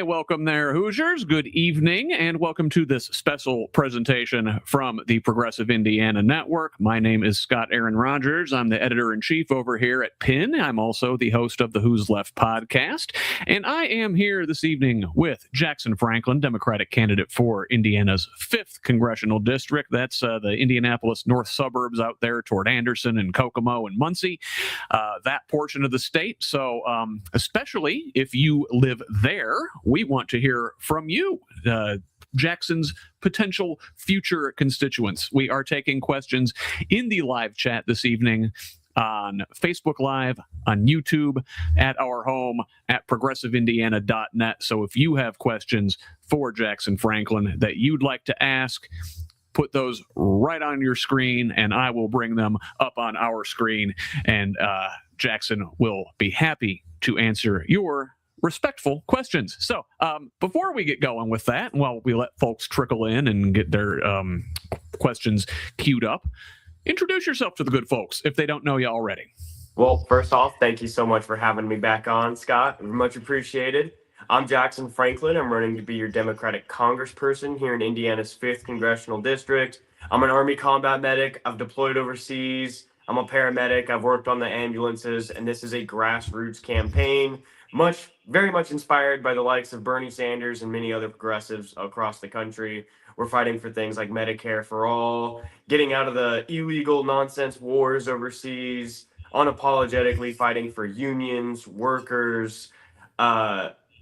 welcome there, Hoosiers. Good evening, and welcome to this special presentation from the Progressive Indiana Network. My name is Scott Aaron Rogers. I'm the editor-in-chief over here at PIN. I'm also the host of the Who's Left podcast, and I am here this evening with Jackson Franklin, Democratic candidate for Indiana's 5th Congressional District. That's the Indianapolis north suburbs out there toward Anderson and Kokomo and Muncie, that portion of the state. So especially if you live there, we want to hear from you, Jackson's potential future constituents. We are taking questions in the live chat this evening on Facebook Live, on YouTube, at our home at progressiveindiana.net. So if you have questions for Jackson Franklin that you'd like to ask, put those right on your screen, and I will bring them up on our screen, and Jackson will be happy to answer your respectful questions. So before we get going with that, while we let folks trickle in and get their questions queued up, introduce yourself to the good folks if they don't know you already. Well, first off, thank you so much for having me back on, Scott. Much appreciated. I'm Jackson Franklin. I'm running to be your Democratic congressperson here in Indiana's 5th Congressional District. I'm an Army combat medic. I've deployed overseas. I'm a paramedic. I've worked on the ambulances, and this is a grassroots campaign, very much inspired by the likes of Bernie Sanders and many other progressives across the country. We're fighting for things like Medicare for all, getting out of the illegal nonsense wars overseas, unapologetically fighting for unions, workers,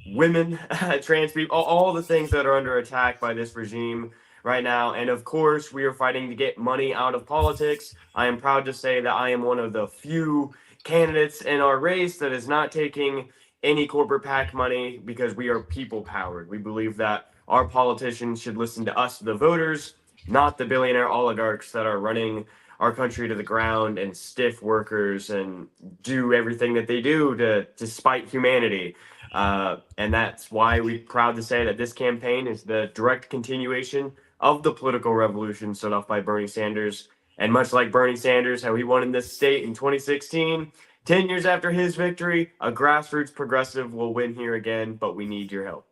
women, trans people, all the things that are under attack by this regime right now. And of course, we are fighting to get money out of politics. I am proud to say that I am one of the few candidates in our race that is not taking any corporate PAC money, because we are people powered. We believe that our politicians should listen to us, the voters, not the billionaire oligarchs that are running our country to the ground and stiff workers and do everything that they do to spite humanity. And that's why we're proud to say that this campaign is the direct continuation of the political revolution set off by Bernie Sanders. And much like Bernie Sanders, how he won in this state in 2016, 10 years after his victory, a grassroots progressive will win here again, but we need your help.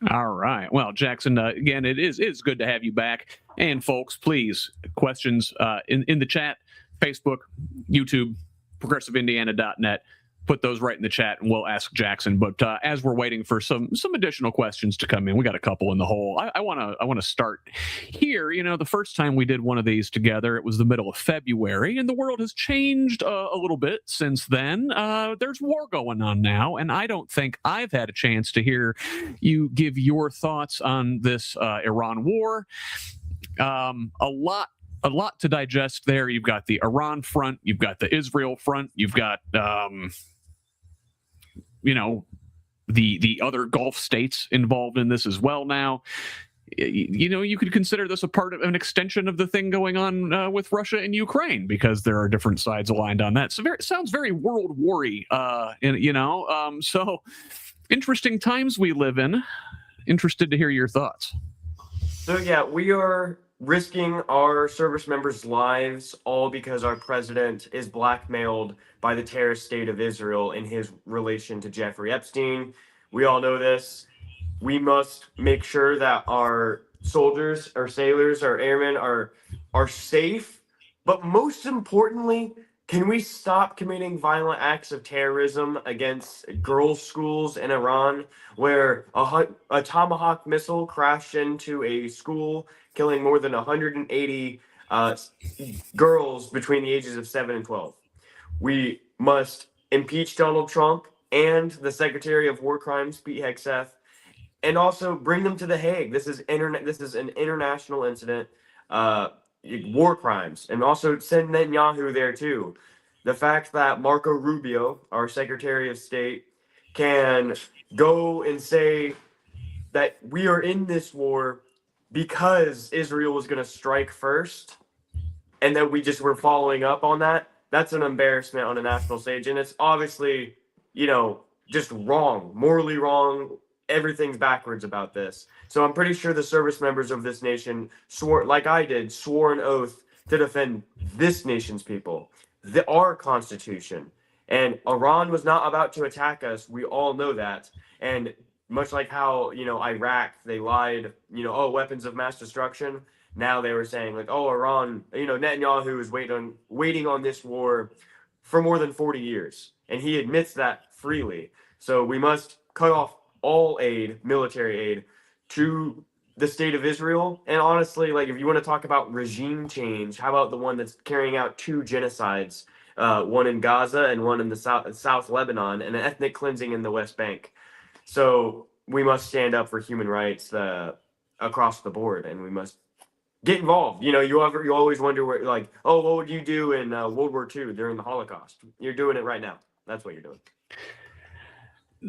All right. Well, Jackson, again, it's good to have you back. And folks, please, questions in the chat, Facebook, YouTube, progressiveindiana.net. Put those right in the chat, and we'll ask Jackson. But as we're waiting for some additional questions to come in, we got a couple in the hole. I want to start here. You know, the first time we did one of these together, it was the middle of February, and the world has changed a little bit since then. There's war going on now, and I don't think I've had a chance to hear you give your thoughts on this Iran war. A lot to digest there. You've got the Iran front, you've got the Israel front, you've got the other Gulf states involved in this as well now. You could consider this a part of an extension of the thing going on with Russia and Ukraine, because there are different sides aligned on that. So it sounds very World War-y, so interesting times we live in. Interested to hear your thoughts. So yeah, we are risking our service members' lives all because our president is blackmailed by the terrorist state of Israel in his relation to Jeffrey Epstein. We all know this. We must make sure that our soldiers, our sailors, our airmen are safe. But most importantly, can we stop committing violent acts of terrorism against girls' schools in Iran, where a Tomahawk missile crashed into a school, killing more than 180 girls between the ages of 7 and 12. We must impeach Donald Trump and the Secretary of War Crimes, Pete Hegseth, and also bring them to The Hague. This is an international incident, war crimes, and also send Netanyahu there too. The fact that Marco Rubio, our Secretary of State, can go and say that we are in this war because Israel was going to strike first, and that we just were following up on that, that's an embarrassment on a national stage. And it's obviously, just wrong, morally wrong. Everything's backwards about this. So I'm pretty sure the service members of this nation swore, like I did, swore an oath to defend this nation's people, our Constitution. And Iran was not about to attack us. We all know that. And much like how, Iraq, they lied, oh, weapons of mass destruction. Now they were saying like, oh, Iran, Netanyahu is waiting on this war for more than 40 years. And he admits that freely. So we must cut off all aid, military aid, to the state of Israel. And honestly, like, if you want to talk about regime change, how about the one that's carrying out two genocides, one in Gaza and one in the South Lebanon, and an ethnic cleansing in the West Bank? So we must stand up for human rights across the board, and we must get involved. You always wonder where, like, oh, what would you do in World War II during the Holocaust? You're doing it right now. That's what you're doing.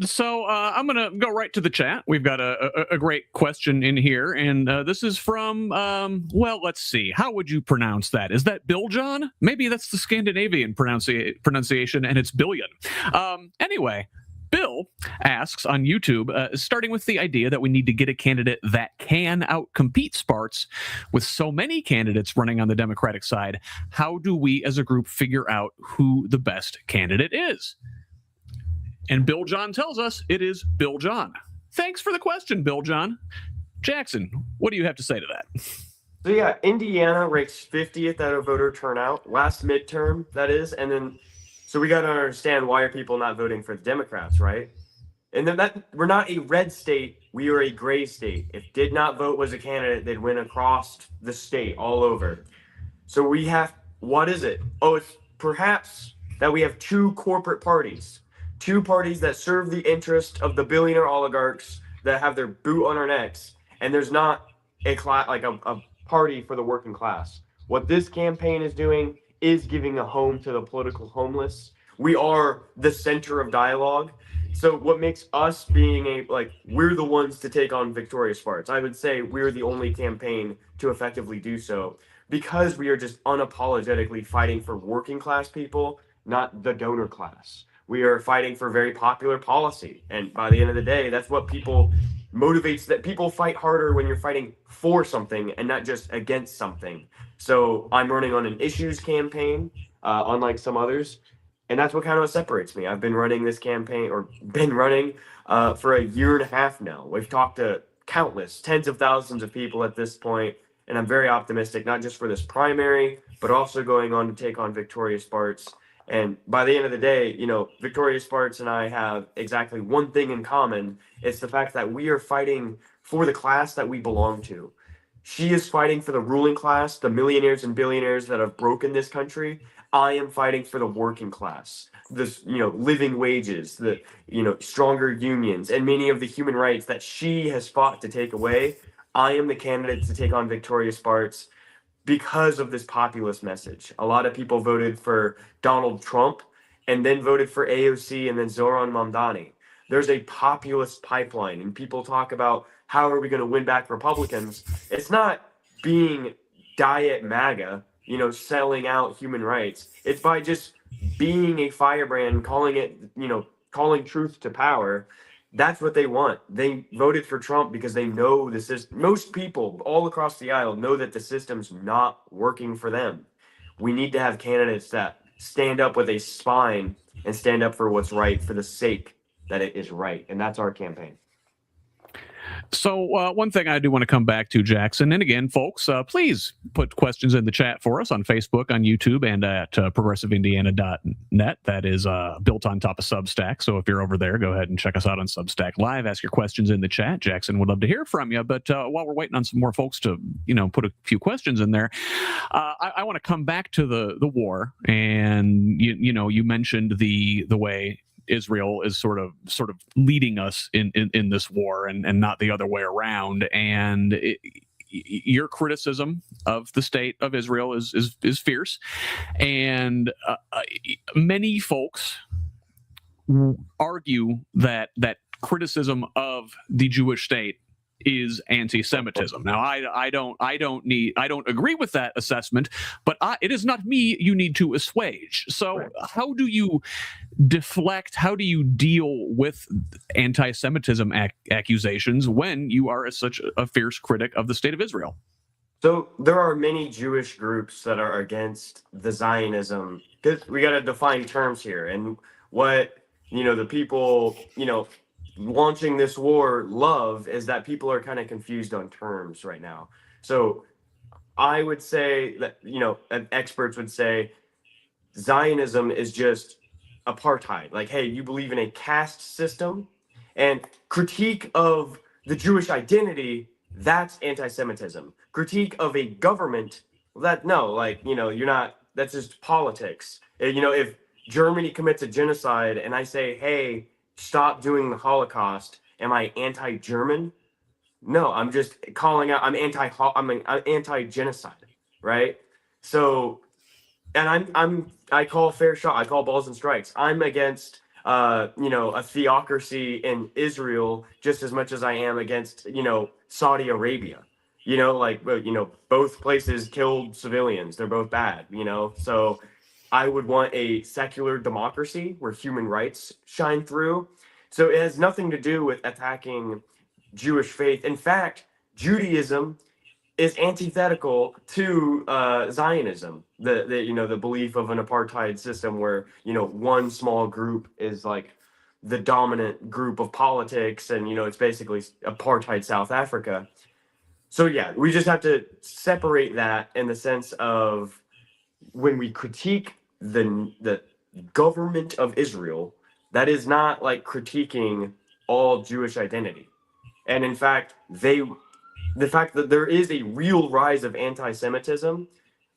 So I'm going to go right to the chat. We've got a great question in here, and this is from, well, let's see. How would you pronounce that? Is that Bill John? Maybe that's the Scandinavian pronunciation, and it's billion. Anyway, Bill asks on YouTube, starting with the idea that we need to get a candidate that can outcompete Sparts with so many candidates running on the Democratic side, how do we as a group figure out who the best candidate is? And Bill John tells us it is Bill John. Thanks for the question, Bill John. Jackson, what do you have to say to that? So yeah, Indiana ranks 50th out of voter turnout, last midterm, that is. And then, so we got to understand, why are people not voting for the Democrats, right? And then we're not a red state, we are a gray state. If did not vote was a candidate, they'd win across the state, all over. So what is it? Oh, it's perhaps that we have two corporate parties. Two parties that serve the interest of the billionaire oligarchs that have their boot on our necks, and there's not a party for the working class. What this campaign is doing is giving a home to the political homeless. We are the center of dialogue. So what makes us we're the ones to take on victorious Sparts. I would say we're the only campaign to effectively do so, because we are just unapologetically fighting for working class people, not the donor class. We are fighting for very popular policy. And by the end of the day, that's what motivates that people fight harder when you're fighting for something and not just against something. So I'm running on an issues campaign, unlike some others. And that's what kind of separates me. I've been running this campaign, for a year and a half now. We've talked to countless, tens of thousands of people at this point. And I'm very optimistic, not just for this primary, but also going on to take on victorious Sparts. And by the end of the day, Victoria Sparks and I have exactly one thing in common. It's the fact that we are fighting for the class that we belong to. She is fighting for the ruling class, the millionaires and billionaires that have broken this country. I am fighting for the working class, living wages, the, stronger unions, and many of the human rights that she has fought to take away. I am the candidate to take on Victoria Sparks, because of this populist message. A lot of people voted for Donald Trump and then voted for AOC and then Zoran Mamdani. There's a populist pipeline, and people talk about how are we going to win back Republicans. It's not being diet MAGA, selling out human rights. It's by just being a firebrand, calling truth to power. That's what they want. They voted for Trump because they know most people all across the aisle know that the system's not working for them. We need to have candidates that stand up with a spine and stand up for what's right for the sake that it is right. And that's our campaign. So one thing I do want to come back to, Jackson, and again, folks, please put questions in the chat for us on Facebook, on YouTube, and at progressiveindiana.net. That is built on top of Substack. So if you're over there, go ahead and check us out on Substack Live. Ask your questions in the chat. Jackson would love to hear from you. But while we're waiting on some more folks to, put a few questions in there, I want to come back to the war. And, you mentioned the way Israel is sort of leading us in this war, and not the other way around. And your criticism of the state of Israel is fierce, and many folks argue that criticism of the Jewish state is anti-Semitism. Now, I don't agree with that assessment, but it is not me you need to assuage. So how do you deflect, how do you deal with anti-Semitism accusations when you are such a fierce critic of the state of Israel? So there are many Jewish groups that are against the Zionism, because we got to define terms here. And what, the people, launching this war love is that people are kind of confused on terms right now. So I would say that, experts would say Zionism is just apartheid. Like, hey, you believe in a caste system, and critique of the Jewish identity, that's anti-Semitism. Critique of a government, that no, like, you're not, that's just politics. If Germany commits a genocide and I say, hey, stop doing the Holocaust, am I anti-German? No, I'm just calling out, I'm anti-genocide, right? So, and I call fair shot. I call balls and strikes. I'm against a theocracy in Israel just as much as I am against Saudi Arabia. Both places killed civilians. They're both bad. So I would want a secular democracy where human rights shine through. So it has nothing to do with attacking Jewish faith. In fact, Judaism is antithetical to Zionism, the belief of an apartheid system where one small group is like the dominant group of politics, and it's basically apartheid South Africa. So yeah, we just have to separate that in the sense of when we critique the government of Israel, that is not like critiquing all Jewish identity. And in fact, the fact that there is a real rise of anti-Semitism,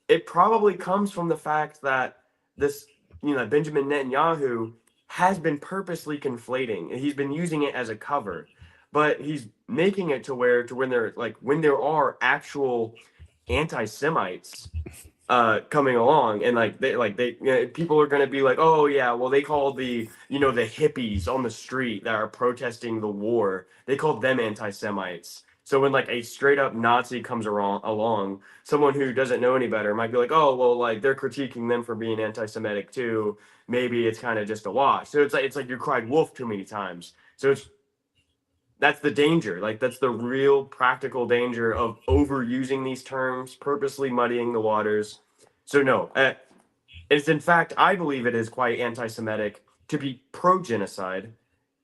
it probably comes from the fact that this, Benjamin Netanyahu has been purposely conflating, and he's been using it as a cover, but he's making it to when there are actual anti-Semites coming along, and people are going to be like, oh yeah, well, they called the hippies on the street that are protesting the war, they called them anti-Semites. So when like a straight up Nazi comes along, someone who doesn't know any better might be like, oh well, like they're critiquing them for being anti-Semitic too, maybe it's kind of just a wash. So it's like you cried wolf too many times. So that's the danger. Like that's the real practical danger of overusing these terms, purposely muddying the waters. So no, it's in fact, I believe it is quite anti-Semitic to be pro-genocide,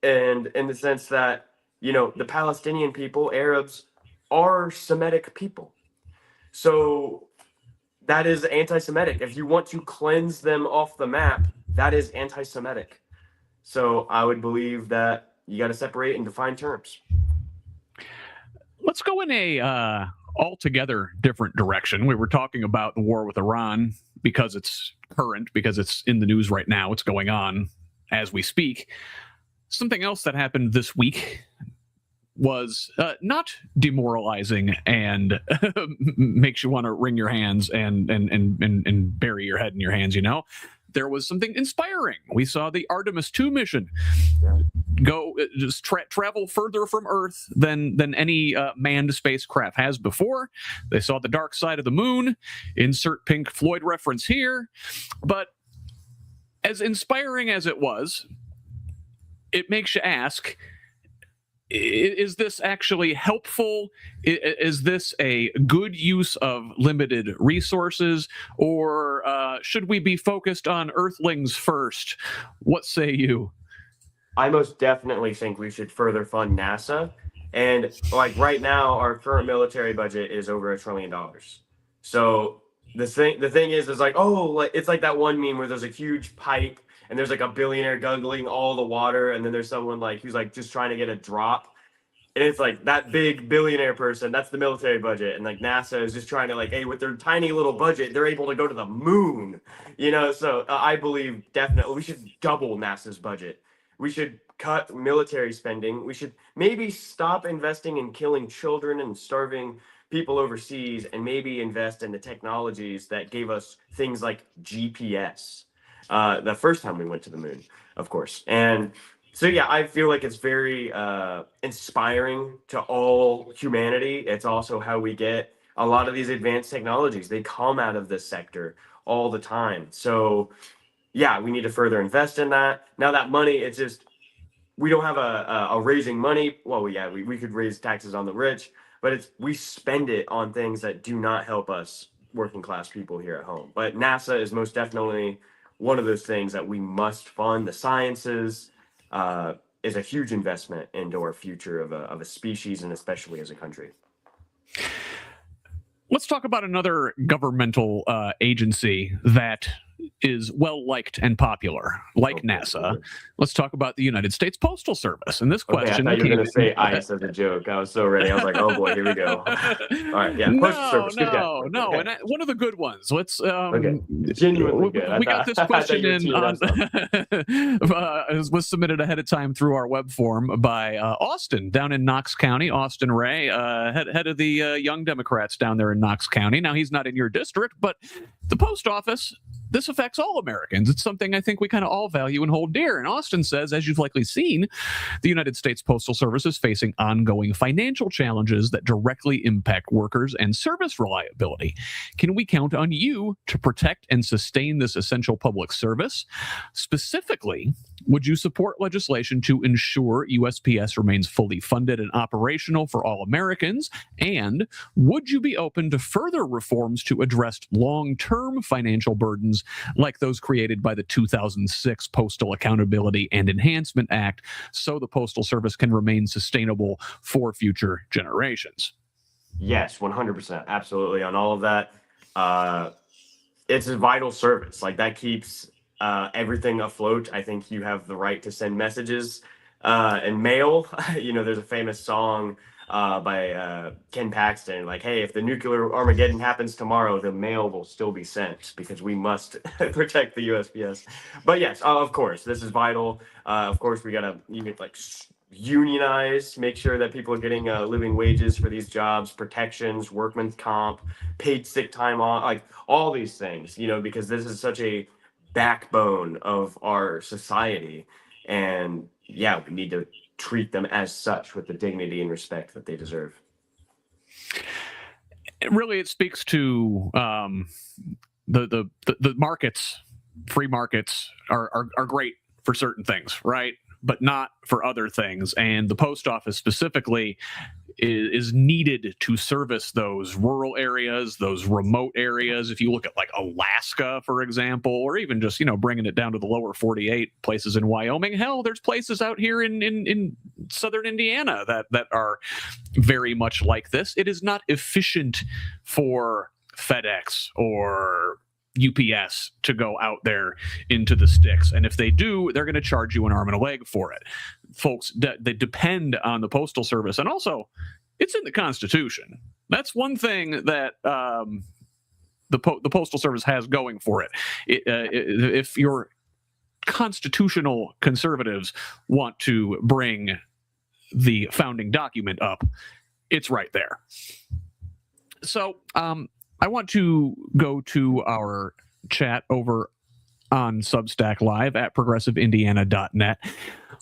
and in the sense that the Palestinian people, Arabs, are Semitic people. So that is anti-Semitic. If you want to cleanse them off the map, that is anti-Semitic. So I would believe that you got to separate and define terms. Let's go in a altogether different direction. We were talking about the war with Iran because it's current, because it's in the news right now. It's going on as we speak. Something else that happened this week was not demoralizing and makes you want to wring your hands and bury your head in your hands. There was something inspiring. We saw the Artemis 2 mission go just travel further from Earth than any manned spacecraft has before. They saw the dark side of the moon. Insert Pink Floyd reference here. But as inspiring as it was, it makes you ask, is this actually helpful? Is this a good use of limited resources? Or should we be focused on Earthlings first? What say you? I most definitely think we should further fund NASA. And like right now, our current military budget is over $1 trillion. So the thing is like, oh, like it's like that one meme where there's a huge pipe and there's like a billionaire guggling all the water, and then there's someone like who's like just trying to get a drop. And it's like that big billionaire person, that's the military budget. And like NASA is just trying to like, hey, with their tiny little budget, they're able to go to the moon. So I believe definitely we should double NASA's budget. We should cut military spending. We should maybe stop investing in killing children and starving people overseas, and maybe invest in the technologies that gave us things like GPS. The first time we went to the moon, of course. And so, yeah, I feel like it's very inspiring to all humanity. It's also how we get a lot of these advanced technologies. They come out of this sector all the time. So, yeah, we need to further invest in that. Now that money, it's just, we don't have a raising money. Well, yeah, we could raise taxes on the rich, but we spend it on things that do not help us working class people here at home. But NASA is most definitely one of those things that we must fund. The sciences, is a huge investment into our future of a species and especially as a country. Let's talk about another governmental agency that is well liked and popular, like NASA. Okay. Let's talk about the United States Postal Service. And this question I thought you were came going to say ICE as a joke. I was so ready. I was like, oh boy, here we go. All right, yeah, Postal Service. Good guy. No, Okay. and one of the good ones. Let's Genuinely good. We got this question in was submitted ahead of time through our web form by Austin down in Knox County. Austin Ray, head of the Young Democrats down there in Knox County. Now he's not in your district, but the post office. This affects all Americans. It's something I think we kind of all value and hold dear. And Austin says, as you've likely seen, the United States Postal Service is facing ongoing financial challenges that directly impact workers and service reliability. Can we count on you to protect and sustain this essential public service? Specifically, would you support legislation to ensure USPS remains fully funded and operational for all Americans? And would you be open to further reforms to address long-term financial burdens like those created by the 2006 Postal Accountability and Enhancement Act so the Postal Service can remain sustainable for future generations? Yes, 100%. Absolutely on all of that. It's a vital service. Like that keeps everything afloat. I think you have the right to send messages and mail. There's a famous song by Ken Paxton, like, hey, if the nuclear Armageddon happens tomorrow, the mail will still be sent because we must protect the USPS. But yes, of course, this is vital. Of course, we got to unionize, make sure that people are getting living wages for these jobs, protections, workman's comp, paid sick time off, like all these things, because this is such a backbone of our society. And yeah, we need to treat them as such with the dignity and respect that they deserve. It speaks to the markets. Free markets are great for certain things, right? But not for other things. And the post office specifically is needed to service those rural areas, those remote areas. If you look at like Alaska, for example, or even just, bringing it down to the lower 48, places in Wyoming, hell, there's places out here in southern Indiana that are very much like this. It is not efficient for FedEx or UPS to go out there into the sticks. And if they do, they're going to charge you an arm and a leg for it. Folks, they depend on the Postal Service. And also, it's in the Constitution. That's one thing that the Postal Service has going for it. If your constitutional conservatives want to bring the founding document up, it's right there. So, I want to go to our chat over on Substack Live at progressiveindiana.net,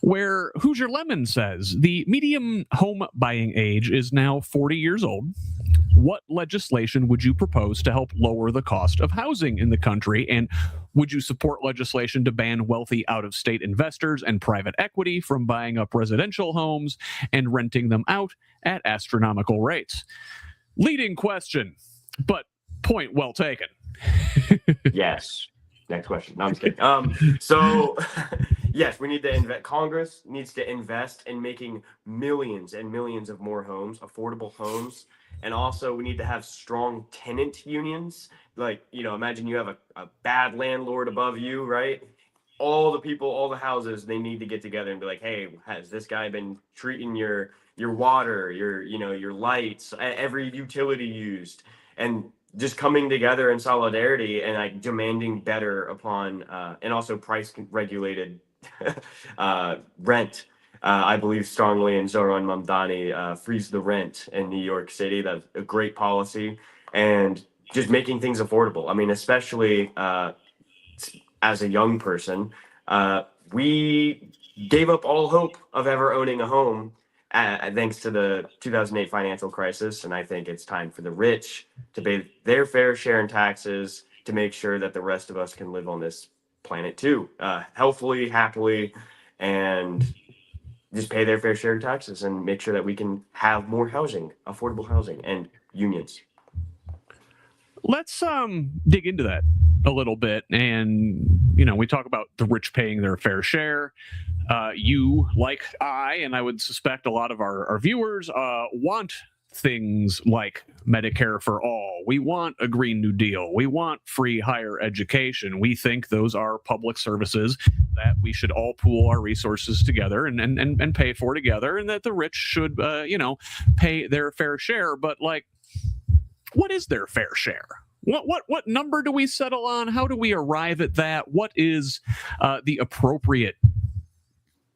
where Hoosier Lemon says, the median home buying age is now 40 years old. What legislation would you propose to help lower the cost of housing in the country? And would you support legislation to ban wealthy out-of-state investors and private equity from buying up residential homes and renting them out at astronomical rates? Leading question, but point well taken. Yes. Next question. No, I'm just kidding. So, yes, we need to invest. Congress needs to invest in making millions and millions of more homes, affordable homes. And also, we need to have strong tenant unions. Like, imagine you have a bad landlord above you, right? All the people, all the houses, they need to get together and be like, hey, has this guy been treating your water, your lights, every utility used? And just coming together in solidarity and like demanding better upon and also price regulated rent. I believe strongly in Zoran Mamdani, freeze the rent in New York City. That's a great policy. And just making things affordable. I mean, especially as a young person, we gave up all hope of ever owning a home thanks to the 2008 financial crisis. And I think it's time for the rich to pay their fair share in taxes to make sure that the rest of us can live on this planet too, healthfully, happily, and just pay their fair share in taxes and make sure that we can have more housing, affordable housing, and unions. Let's dig into that a little bit. And, we talk about the rich paying their fair share. you, like and I would suspect a lot of our viewers, want things like Medicare for all. We want a Green New Deal. We want free higher education. We think those are public services that we should all pool our resources together and pay for together, and that the rich should, pay their fair share. But like, what is their fair share? What number do we settle on? How do we arrive at that? What is the appropriate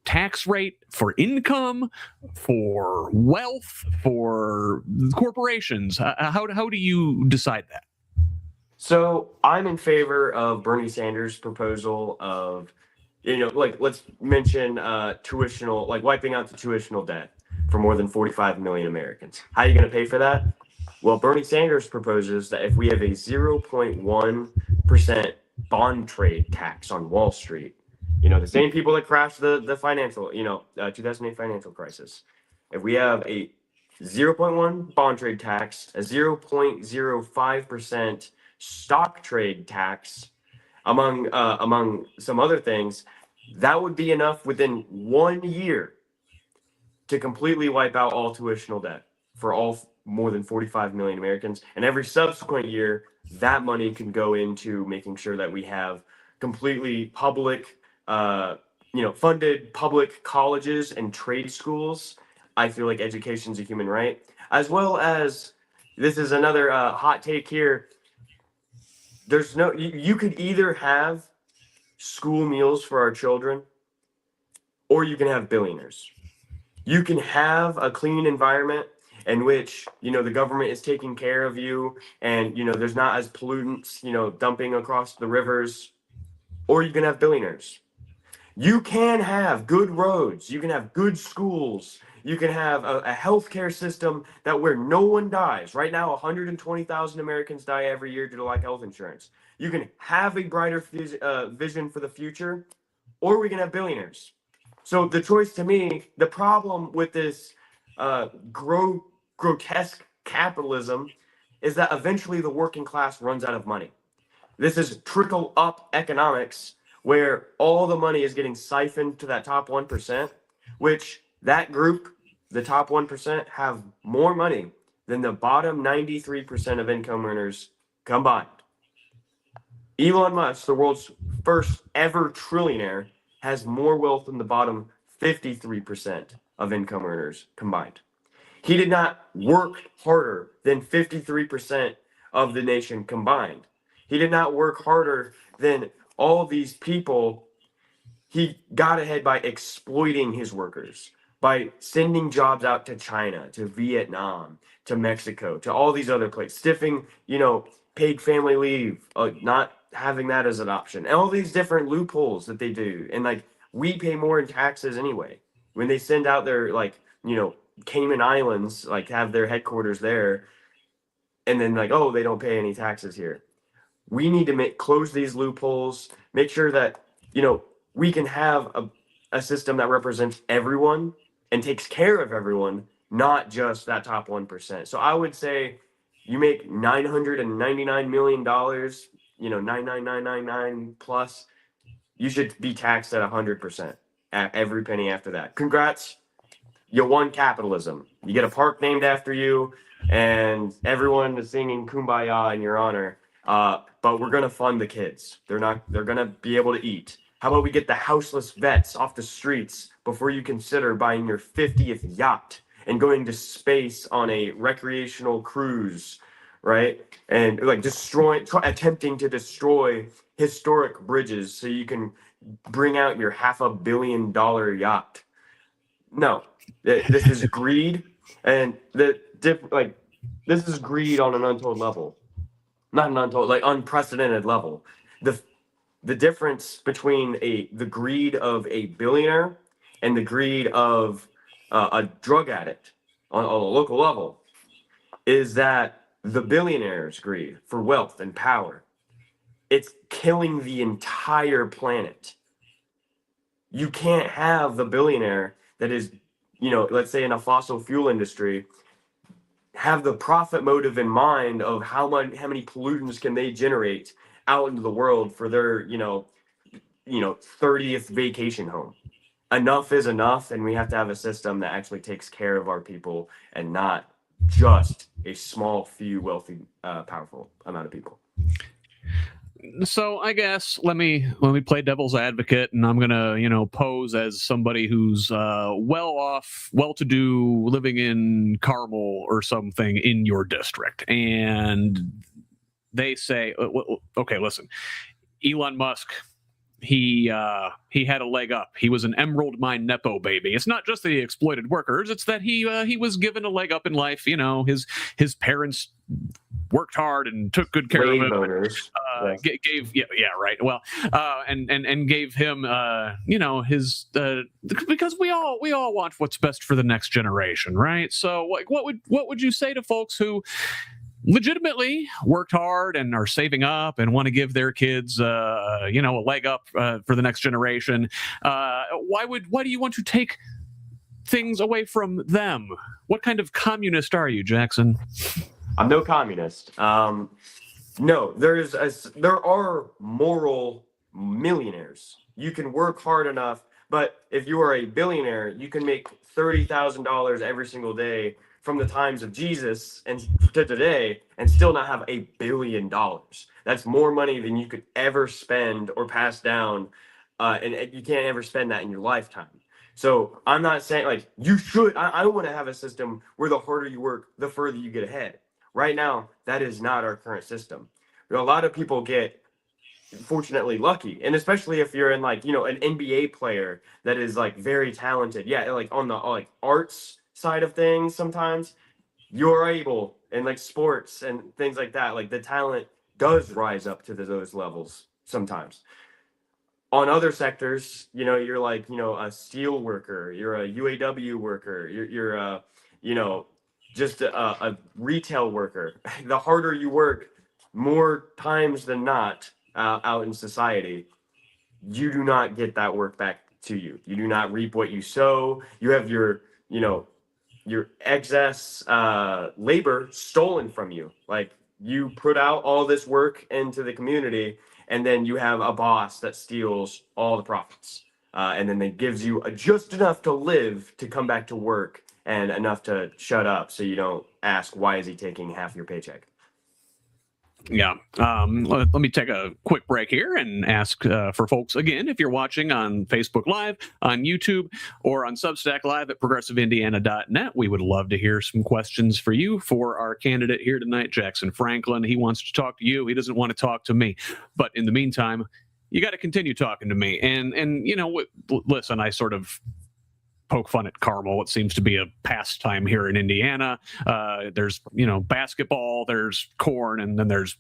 tax rate for income, for wealth, for corporations? How do you decide that? So I'm in favor of Bernie Sanders' proposal of, let's mention tuitional, like wiping out the tuitional debt for more than 45 million Americans. How are you going to pay for that? Well, Bernie Sanders proposes that if we have a 0.1% bond trade tax on Wall Street, the same people that crashed the financial, 2008 financial crisis, if we have a 0.1 bond trade tax, a 0.05% stock trade tax, among some other things, that would be enough within 1 year to completely wipe out all tuitional debt for all more than 45 million Americans. And every subsequent year, that money can go into making sure that we have completely public, funded public colleges and trade schools. I feel like education is a human right, as well as, this is another hot take here. You could either have school meals for our children, or you can have billionaires. You can have a clean environment in which, the government is taking care of you and, there's not as pollutants, dumping across the rivers, or you can have billionaires. You can have good roads. You can have good schools. You can have a healthcare system that where no one dies. Right now, 120,000 Americans die every year due to lack of health insurance. You can have a brighter vision for the future, or we can have billionaires. So the choice, to me, the problem with this grotesque capitalism is that eventually the working class runs out of money. This is trickle up economics, where all the money is getting siphoned to that top 1%, which that group, the top 1%, have more money than the bottom 93% of income earners combined. Elon Musk, the world's first ever trillionaire, has more wealth than the bottom 53% of income earners combined. He did not work harder than 53% of the nation combined. He did not work harder than all these people. He got ahead by exploiting his workers, by sending jobs out to China, to Vietnam, to Mexico, to all these other places, stiffing, paid family leave, not having that as an option, and all these different loopholes that they do. And like, we pay more in taxes anyway. When they send out their, Cayman Islands, have their headquarters there, and then they don't pay any taxes here. We need to close these loopholes, make sure that, we can have a system that represents everyone and takes care of everyone, not just that top 1%. So I would say you make $999 million, 99999 plus, you should be taxed at 100% at every penny after that. Congrats. You won capitalism. You get a park named after you, and everyone is singing Kumbaya in your honor. But we're gonna fund the kids. They're gonna be able to eat. How about we get the houseless vets off the streets before you consider buying your 50th yacht and going to space on a recreational cruise, right? And attempting to destroy historic bridges so you can bring out your $500 million yacht. No. This is greed, and this is greed on an untold level, not an untold, unprecedented level. The difference between the greed of a billionaire and the greed of a drug addict on a local level is that the billionaire's greed for wealth and power, it's killing the entire planet. You can't have the billionaire that is, let's say in a fossil fuel industry, have the profit motive in mind of how many pollutants can they generate out into the world for their, 30th vacation home. enough is enough, and we have to have a system that actually takes care of our people and not just a small few wealthy, powerful amount of people. So I guess let me play devil's advocate, and I'm gonna pose as somebody who's well off, well-to-do, living in Carmel or something in your district, and they say, okay, listen, Elon Musk, he had a leg up. He was an emerald mine nepo baby. It's not just that he exploited workers; it's that he was given a leg up in life. His parents worked hard and took good care of him. Yes. Gave right. Well, and gave him his because we all want what's best for the next generation, right? So what would you say to folks who legitimately worked hard and are saving up and want to give their kids a leg up for the next generation? Why do you want to take things away from them? What kind of communist are you, Jackson? I'm no communist. No, there are moral millionaires. You can work hard enough, but if you are a billionaire, you can make $30,000 every single day from the times of Jesus and to today and still not have $1 billion. That's more money than you could ever spend or pass down, and you can't ever spend that in your lifetime. So I'm not saying like you should. I want to have a system where the harder you work, the further you get ahead. Right now, that is not our current system. A lot of people get fortunately lucky, and especially if you're in like an NBA player that is like very talented. Yeah, like on the like arts side of things, sometimes you're able, and like sports and things like that, like the talent does rise up to those levels sometimes. On other sectors, you're like a steel worker, you're a UAW worker, you're a just a retail worker. The harder you work, more times than not, out in society, you do not get that work back to you. You do not reap what you sow. You have your excess labor stolen from you. Like you put out all this work into the community, and then you have a boss that steals all the profits. And then it gives you just enough to live to come back to work and enough to shut up so you don't ask, why is he taking half your paycheck? Yeah. Let me take a quick break here and ask for folks again, if you're watching on Facebook Live, on YouTube, or on Substack Live at progressiveindiana.net, we would love to hear some questions for you for our candidate here tonight, Jackson Franklin. He wants to talk to you. He doesn't want to talk to me. But in the meantime, you got to continue talking to me. And listen, I sort of poke fun at Carmel. It seems to be a pastime here in Indiana. There's basketball, there's corn, and then there's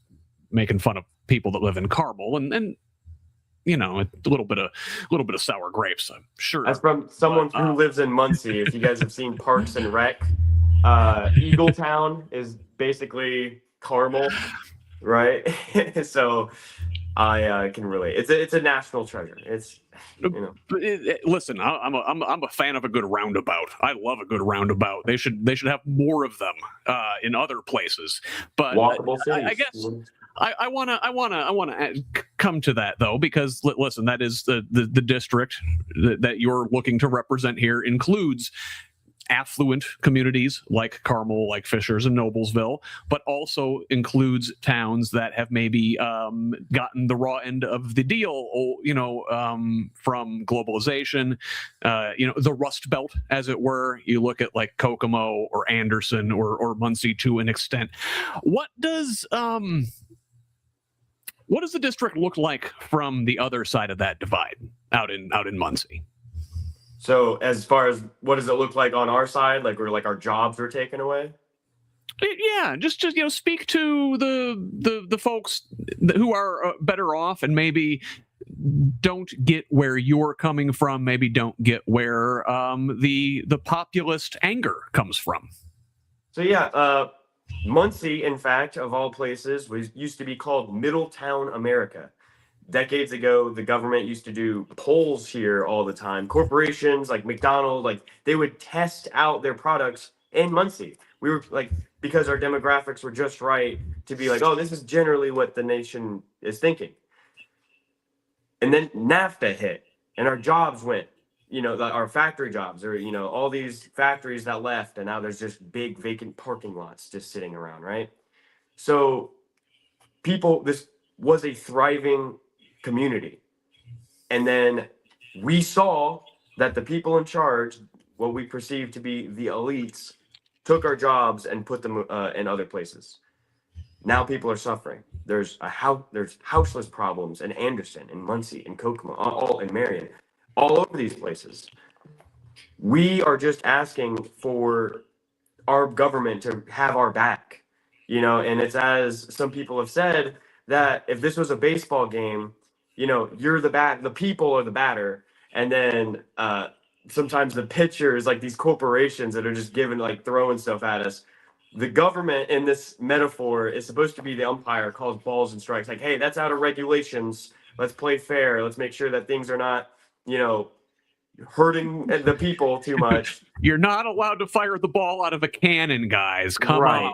making fun of people that live in Carmel, and a little bit of sour grapes, I'm sure. That's from someone who lives in Muncie. If you guys have seen Parks and Rec, Eagletown is basically Carmel, right? So I can relate. It's a national treasure. It's listen, I'm a fan of a good roundabout. I love a good roundabout. They should have more of them in other places. But walkable cities. I guess I wanna come to that though, because listen, that is the district that you're looking to represent here includes affluent communities like Carmel, like Fishers and Noblesville, but also includes towns that have maybe gotten the raw end of the deal, from globalization, the Rust Belt, as it were. You look at like Kokomo or Anderson or Muncie to an extent. What does the district look like from the other side of that divide out in Muncie? So as far as what does it look like on our side, like our jobs were taken away? Yeah, just speak to the folks who are better off and maybe don't get where you're coming from, maybe don't get where the populist anger comes from. So yeah, Muncie, in fact, of all places, used to be called Middletown, America. Decades ago, the government used to do polls here all the time. Corporations like McDonald's, like they would test out their products in Muncie. We were like, because our demographics were just right to be like, oh, this is generally what the nation is thinking. And then NAFTA hit and our jobs went our factory jobs, or all these factories that left, and now there's just big vacant parking lots just sitting around, right? So this was a thriving community, and then we saw that the people in charge, what we perceive to be the elites, took our jobs and put them in other places. Now people are suffering. There's houseless problems in Anderson, in Muncie, in Kokomo, all in Marion, all over these places. We are just asking for our government to have our back, and it's, as some people have said, that if this was a baseball game, you're the people are the batter, and then sometimes the pitchers, like these corporations that are just throwing stuff at us. The government in this metaphor is supposed to be the umpire, calls balls and strikes. Like, hey, that's out of regulations. Let's play fair. Let's make sure that things are not, hurting the people too much. You're not allowed to fire the ball out of a cannon, guys. Come on.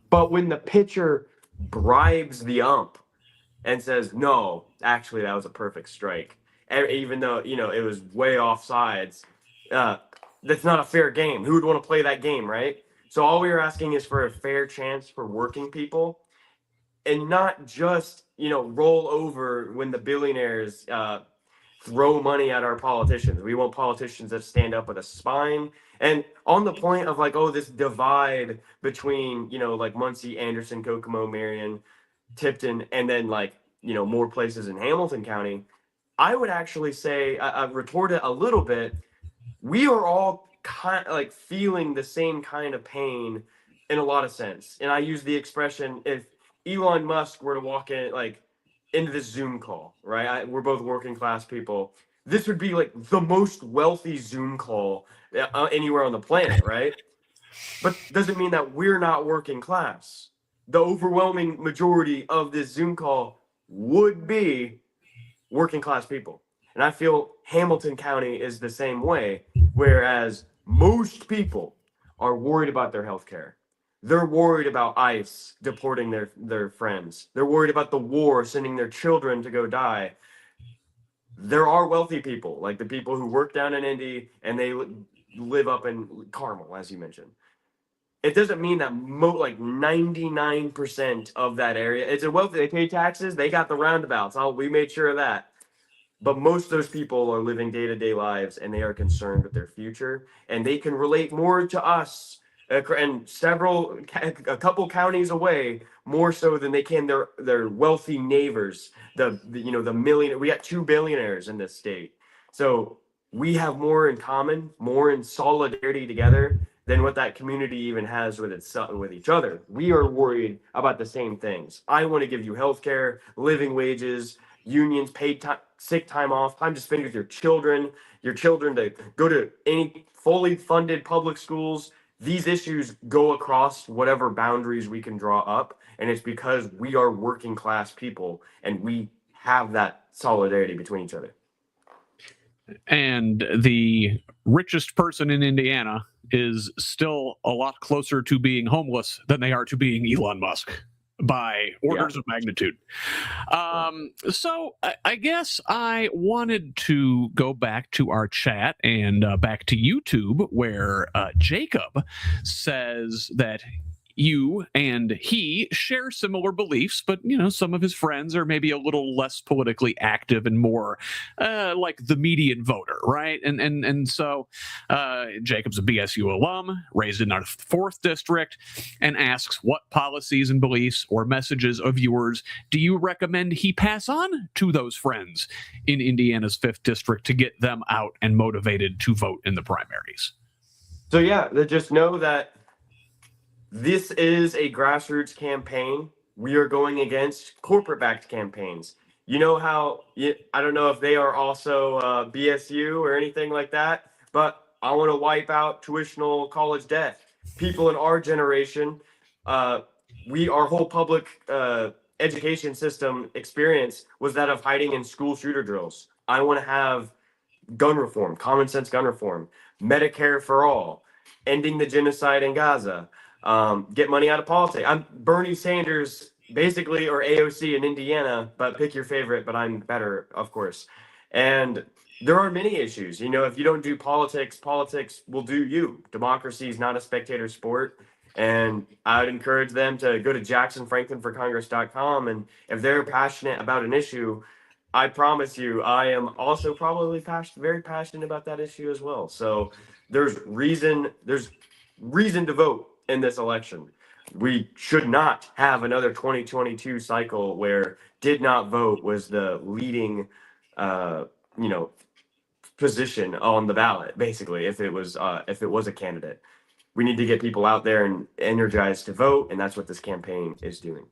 But when the pitcher bribes the ump and says, no, actually, that was a perfect strike, even though, it was way off sides, that's not a fair game. Who would want to play that game, right? So all we are asking is for a fair chance for working people, and not just, roll over when the billionaires throw money at our politicians. We want politicians that stand up with a spine. And on the point of this divide between, Muncie, Anderson, Kokomo, Marion, Tipton, and then more places in Hamilton County, I would actually say, retort it a little bit. We are all feeling the same kind of pain in a lot of sense. And I use the expression, if Elon Musk were to walk in, into this Zoom call, right? We're both working class people. This would be the most wealthy Zoom call anywhere on the planet, right? But doesn't mean that we're not working class. The overwhelming majority of this Zoom call would be working class people. And I feel Hamilton County is the same way, whereas most people are worried about their health care. They're worried about ICE deporting their friends. They're worried about the war, sending their children to go die. There are wealthy people, like the people who work down in Indy and they live up in Carmel, as you mentioned. It doesn't mean that 99% of that area, it's a wealthy, they pay taxes, they got the roundabouts. We made sure of that. But most of those people are living day-to-day lives, and they are concerned with their future, and they can relate more to us and a couple counties away, more so than they can their wealthy neighbors. The million, we got 2 billionaires in this state, so we have more in common, more in solidarity together than what that community even has with each other. We are worried about the same things. I want to give you health care, living wages, unions, paid sick time off, time to spend with your children to go to any fully funded public schools. These issues go across whatever boundaries we can draw up, and it's because we are working class people and we have that solidarity between each other. And the richest person in Indiana is still a lot closer to being homeless than they are to being Elon Musk, by orders of magnitude. So I guess I wanted to go back to our chat and back to YouTube, where Jacob says that you and he share similar beliefs, but some of his friends are maybe a little less politically active and more like the median voter, right? And so Jacob's a BSU alum, raised in our 4th district, and asks, what policies and beliefs or messages of yours do you recommend he pass on to those friends in Indiana's 5th district to get them out and motivated to vote in the primaries? So just know that this is a grassroots campaign. We are going against corporate-backed campaigns. You know how, I don't know if they are also BSU or anything like that, but I want to wipe out tuitional college debt. People in our generation, our whole public education system experience was that of hiding in school shooter drills. I want to have gun reform, common sense gun reform, Medicare for all, ending the genocide in Gaza, get money out of politics. I'm Bernie Sanders, basically, or AOC in Indiana, but pick your favorite, but I'm better, of course. And there are many issues. If you don't do politics, politics will do you. Democracy is not a spectator sport. And I'd encourage them to go to jacksonfranklinforcongress.com. And if they're passionate about an issue, I promise you, I am also probably very passionate about that issue as well. So there's reason to vote in this election. We should not have another 2022 cycle where did not vote was the leading, position on the ballot. Basically, if it was a candidate, we need to get people out there and energized to vote, and that's what this campaign is doing.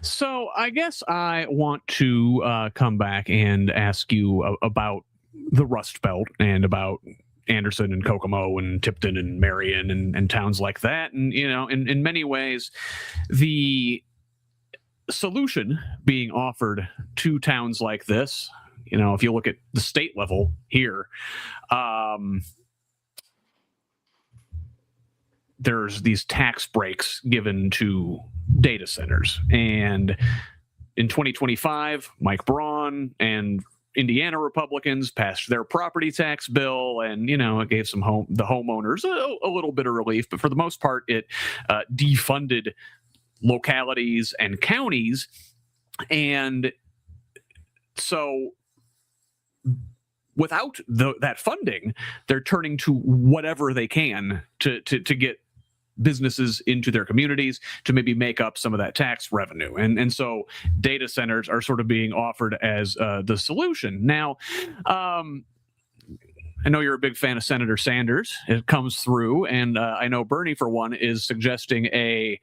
So I guess I want to come back and ask you about the Rust Belt and about Anderson and Kokomo and Tipton and Marion and towns like that. And, in many ways, the solution being offered to towns like this, if you look at the state level here, there's these tax breaks given to data centers. And in 2025, Mike Braun and Indiana Republicans passed their property tax bill, and it gave the homeowners a little bit of relief, but for the most part, it defunded localities and counties, and so without that funding, they're turning to whatever they can to get businesses into their communities to maybe make up some of that tax revenue. And so data centers are sort of being offered as the solution. Now, I know you're a big fan of Senator Sanders. It comes through, and I know Bernie, for one, is suggesting a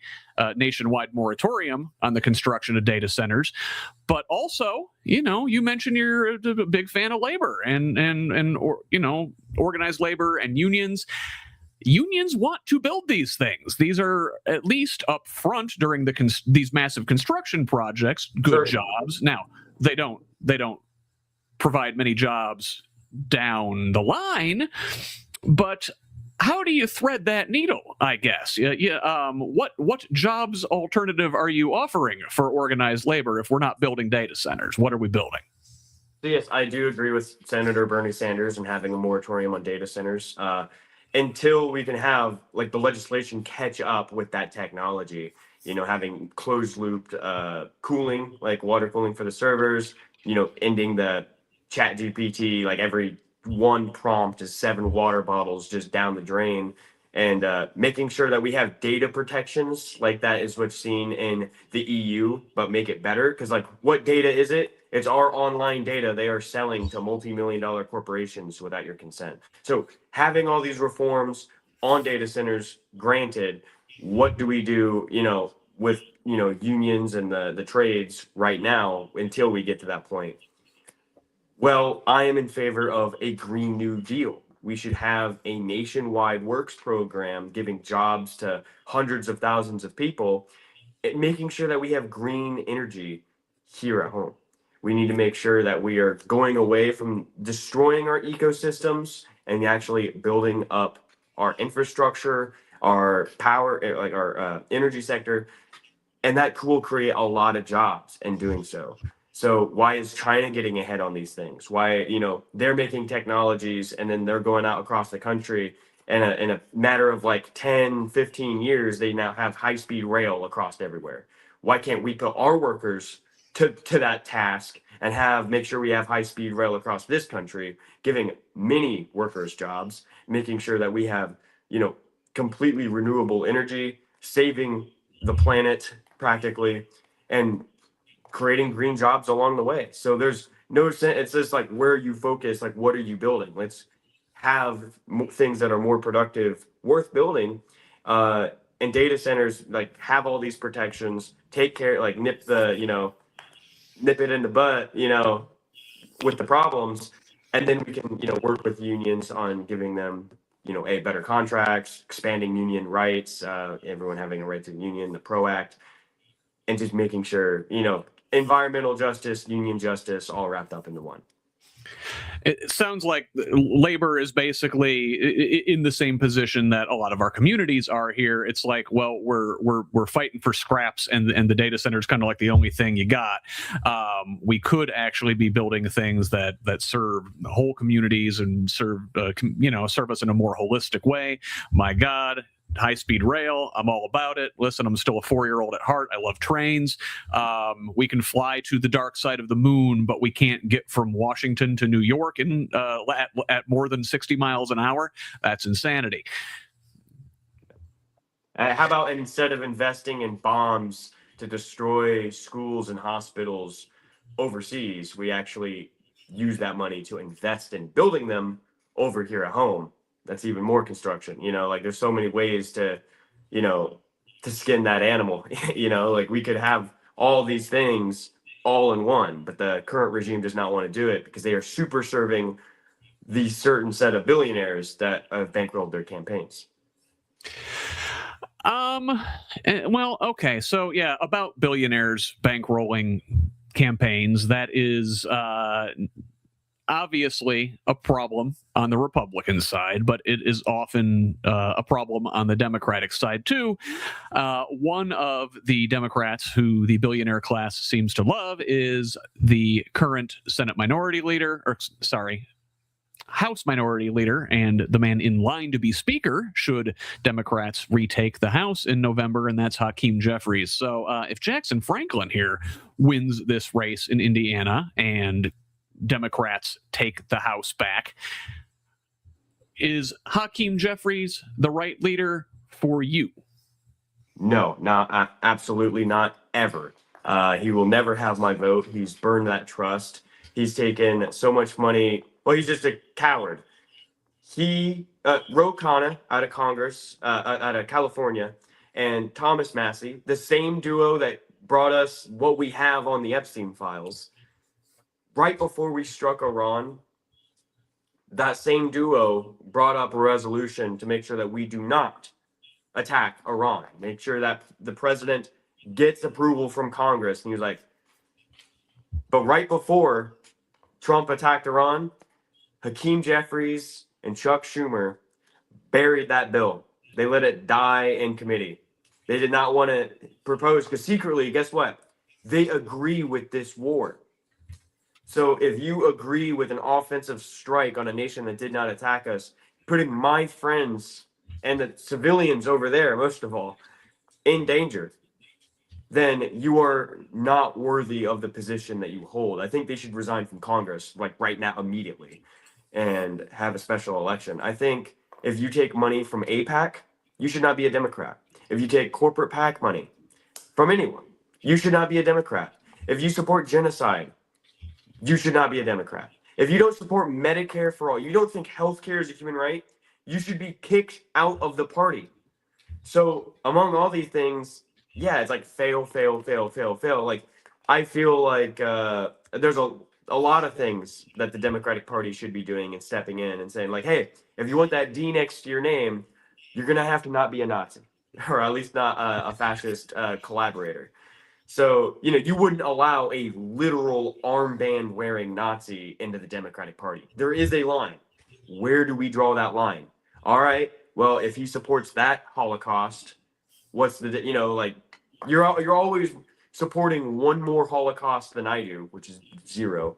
nationwide moratorium on the construction of data centers. But also, you mentioned you're a big fan of labor and organized labor and unions. Unions want to build these things. These are at least up front during these massive construction projects, good jobs. Now, they don't provide many jobs down the line, but how do you thread that needle, I guess? What jobs alternative are you offering for organized labor if we're not building data centers? What are we building? Yes, I do agree with Senator Bernie Sanders and having a moratorium on data centers. Until we can have the legislation catch up with that technology, having closed looped cooling, like water cooling for the servers, ending the chat GPT, every one prompt is 7 water bottles just down the drain, and making sure that we have data protections like that is what's seen in the EU, but make it better. Because what data is it? It's our online data they are selling to multi-million-dollar corporations without your consent. So having all these reforms on data centers, granted, what do we do, with, unions and the trades right now until we get to that point? Well, I am in favor of a Green New Deal. We should have a nationwide works program giving jobs to hundreds of thousands of people, making sure that we have green energy here at home. We need to make sure that we are going away from destroying our ecosystems and actually building up our infrastructure, our power, our energy sector, and that will create a lot of jobs in doing so. So why is China getting ahead on these things? Why, they're making technologies and then they're going out across the country and in a matter of 10, 15 years, they now have high-speed rail across everywhere. Why can't we put our workers to that task and make sure we have high-speed rail across this country, giving many workers jobs, making sure that we have, completely renewable energy, saving the planet practically, and creating green jobs along the way. So there's no sense. It's just where you focus, what are you building? Let's have things that are more productive, worth building. And data centers have all these protections, take care, nip it in the butt, with the problems. And then we can, work with unions on giving them, a better contracts, expanding union rights, everyone having a right to the union, the PRO Act, and just making sure, environmental justice, union justice, all wrapped up into one. It sounds like labor is basically in the same position that a lot of our communities are here. It's like, well, we're fighting for scraps, and the data center is kind of like the only thing you got. We could actually be building things that serve whole communities and serve us in a more holistic way. My God. High-speed rail, I'm all about it. Listen, I'm still a 4-year-old at heart. I love trains. We can fly to the dark side of the moon, but we can't get from Washington to New York at more than 60 miles an hour. That's insanity. How about instead of investing in bombs to destroy schools and hospitals overseas, we actually use that money to invest in building them over here at home? That's even more construction. Like there's so many ways to skin that animal. Like we could have all these things all in one, but the current regime does not want to do it because they are super serving the certain set of billionaires that have bankrolled their campaigns. Well, okay. So yeah, about billionaires bankrolling campaigns, that is obviously a problem on the Republican side, but it is often a problem on the Democratic side too. One of the Democrats who the billionaire class seems to love is the current Senate Minority Leader, House Minority Leader, and the man in line to be Speaker should Democrats retake the House in November, and that's Hakeem Jeffries. So if Jackson Franklin here wins this race in Indiana and Democrats take the House back, is Hakeem Jeffries the right leader for you? No, absolutely not ever. He will never have my vote. He's burned that trust. He's taken so much money. Well, he's just a coward. He, Ro Khanna out of Congress, out of California, and Thomas Massie, the same duo that brought us what we have on the Epstein files. Right before we struck Iran, that same duo brought up a resolution to make sure that we do not attack Iran. Make sure that the president gets approval from Congress. And he was like, but right before Trump attacked Iran, Hakeem Jeffries and Chuck Schumer buried that bill. They let it die in committee. They did not want to propose because secretly, guess what? They agree with this war. So if you agree with an offensive strike on a nation that did not attack us, putting my friends and the civilians over there, most of all, in danger, then you are not worthy of the position that you hold. I think they should resign from Congress, like right now, immediately, and have a special election. I think if you take money from AIPAC, you should not be a Democrat. If you take corporate PAC money from anyone, you should not be a Democrat. If you support genocide, you should not be a Democrat. If you don't support Medicare for all, you don't think healthcare is a human right, you should be kicked out of the party. So among all these things, yeah, it's like fail. Like I feel like there's a lot of things that the Democratic Party should be doing and stepping in and saying like, hey, if you want that D next to your name, you're going to have to not be a Nazi or at least not a fascist collaborator. So, you wouldn't allow a literal armband wearing Nazi into the Democratic Party. There is a line. Where do we draw that line? All right. Well, if he supports that Holocaust, what's you're always supporting one more Holocaust than I do, which is 0.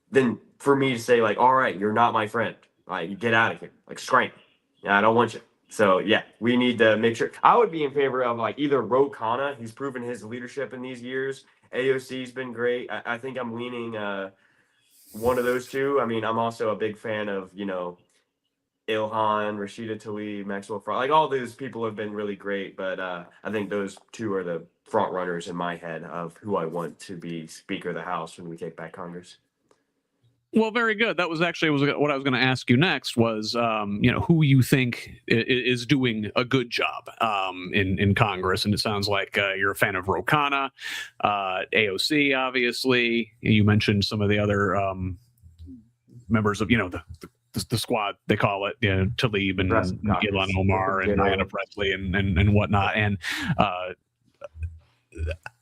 Then for me to say like, all right, you're not my friend. You get out of here. Like, scrank. Yeah, I don't want you. So yeah, we need to make sure. I would be in favor of like either Ro Khanna. He's proven his leadership in these years. AOC's been great. I think I'm leaning one of those two. I mean, I'm also a big fan of Ilhan, Rashida Tlaib, Maxwell Frost. Like all those people have been really great. But I think those two are the front runners in my head of who I want to be Speaker of the House when we take back Congress. Well, very good. That was actually what I was going to ask you next was, who you think is doing a good job in Congress. And it sounds like you're a fan of Ro Khanna, AOC, obviously. You mentioned some of the other members of, the squad, they call it, Tlaib and Ilhan Omar and Diana Presley and whatnot. And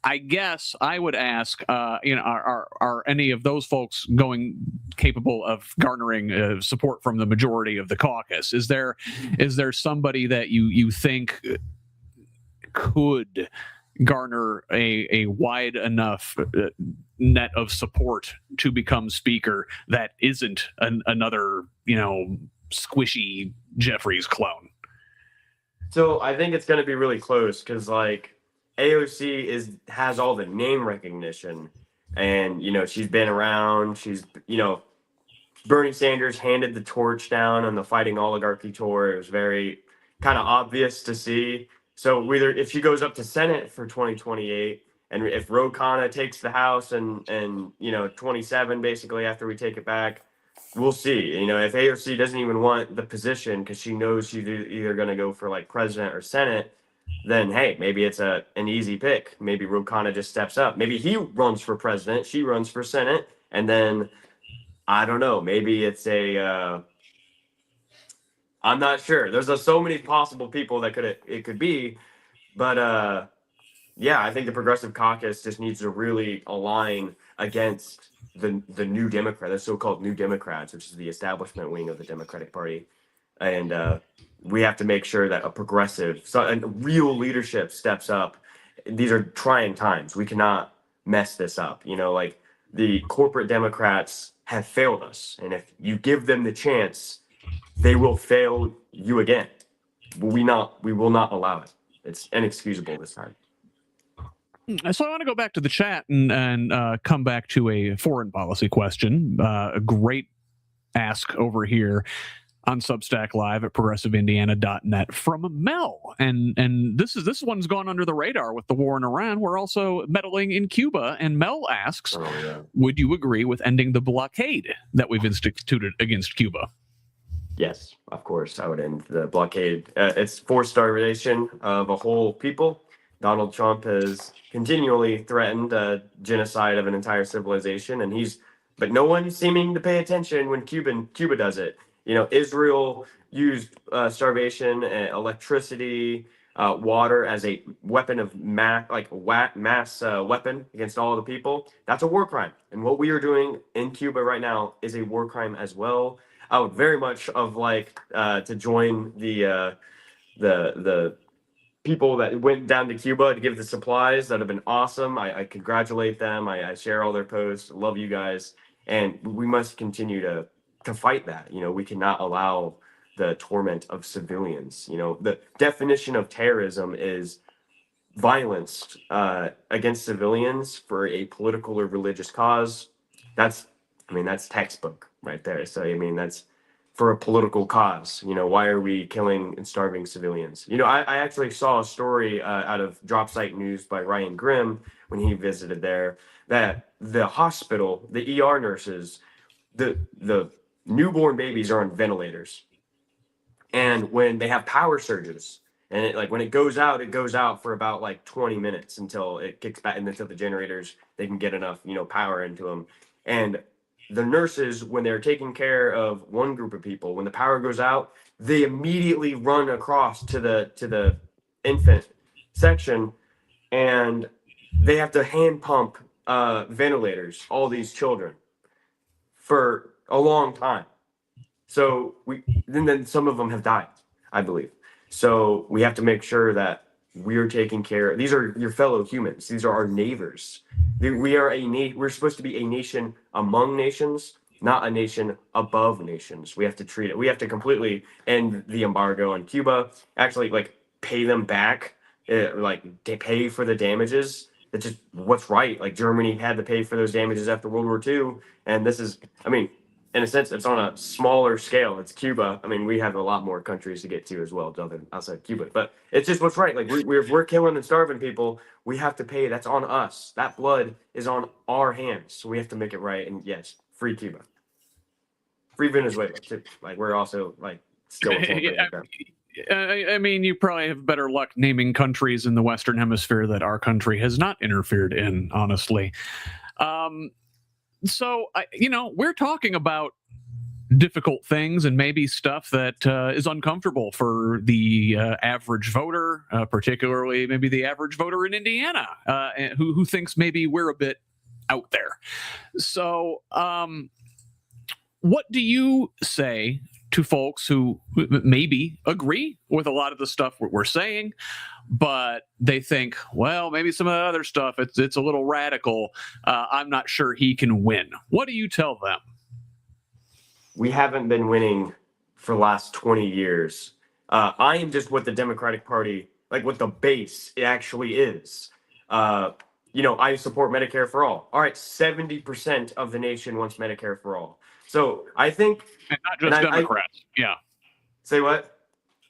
I guess I would ask, are any of those folks capable of garnering support from the majority of the caucus? Is there somebody that you think could garner a wide enough net of support to become speaker that isn't another squishy Jeffries clone? So I think it's going to be really close because AOC has all the name recognition, and she's been around. She's Bernie Sanders handed the torch down on the Fighting Oligarchy tour. It was very kind of obvious to see. So whether if she goes up to Senate for 2028, and if Ro Khanna takes the House and 27 basically after we take it back, we'll see. If AOC doesn't even want the position because she knows she's either going to go for president or Senate, then hey, maybe it's an easy pick. Maybe Ro Khanna just steps up. Maybe he runs for president, she runs for Senate, and then I don't know. Maybe it's I'm not sure. There's so many possible people that it could be, but yeah, I think the Progressive Caucus just needs to really align against the New Democrat, the so-called New Democrats, which is the establishment wing of the Democratic Party, and we have to make sure that a real leadership steps up. These are trying times. We cannot mess this up. The corporate Democrats have failed us, and if you give them the chance, they will fail you again. We will not allow it. It's inexcusable this time. So I want to go back to the chat and come back to a foreign policy question. A great ask over here on Substack Live at progressiveindiana.net from Mel. And this one's gone under the radar with the war in Iran. We're also meddling in Cuba. And Mel asks, would you agree with ending the blockade that we've instituted against Cuba? Yes, of course, I would end the blockade. It's forced starvation of a whole people. Donald Trump has continually threatened a genocide of an entire civilization, but no one's seeming to pay attention when Cuba does it. Israel used starvation, electricity, water as a weapon of mass weapon against all the people. That's a war crime, and what we are doing in Cuba right now is a war crime as well. I would very much to join the people that went down to Cuba to give the supplies. That have been awesome. I congratulate them. I share all their posts. Love you guys, and we must continue to fight that. We cannot allow the torment of civilians. The definition of terrorism is violence against civilians for a political or religious cause. That's textbook right there. So that's for a political cause. Why are we killing and starving civilians? I actually saw a story out of Drop Site News by Ryan Grimm when he visited there, that the hospital, the ER nurses, the newborn babies are on ventilators, and when they have power surges, and when it goes out for about 20 minutes until it kicks back, and until the generators, they can get enough power into them. And the nurses, when they're taking care of one group of people, when the power goes out, they immediately run across to the infant section, and they have to hand pump ventilators, all these children, for a long time. So then some of them have died, I believe. So we have to make sure that we're taking care. These are your fellow humans. These are our neighbors. We're supposed to be a nation among nations, not a nation above nations. We have to treat it. We have to completely end the embargo on Cuba. Actually, pay them back, to pay for the damages. That's just what's right. Germany had to pay for those damages after World War II, and this is, in a sense, it's on a smaller scale. It's Cuba. We have a lot more countries to get to as well, outside Cuba. But it's just what's right. We're killing and starving people. We have to pay. That's on us. That blood is on our hands. So we have to make it right. And yes, free Cuba, free Venezuela too. We're also still. You probably have better luck naming countries in the Western Hemisphere that our country has not interfered in, honestly. So, we're talking about difficult things and maybe stuff that is uncomfortable for the average voter, particularly maybe the average voter in Indiana, who thinks maybe we're a bit out there. So what do you say to folks who maybe agree with a lot of the stuff we're saying, but they think, well, maybe some of the other stuff, it's a little radical. I'm not sure he can win. What do you tell them? We haven't been winning for the last 20 years. I am just what the Democratic Party, like what the base it actually is. I support Medicare for all. All right, 70% of the nation wants Medicare for all. So I think, and not just Democrats. Yeah. Say what?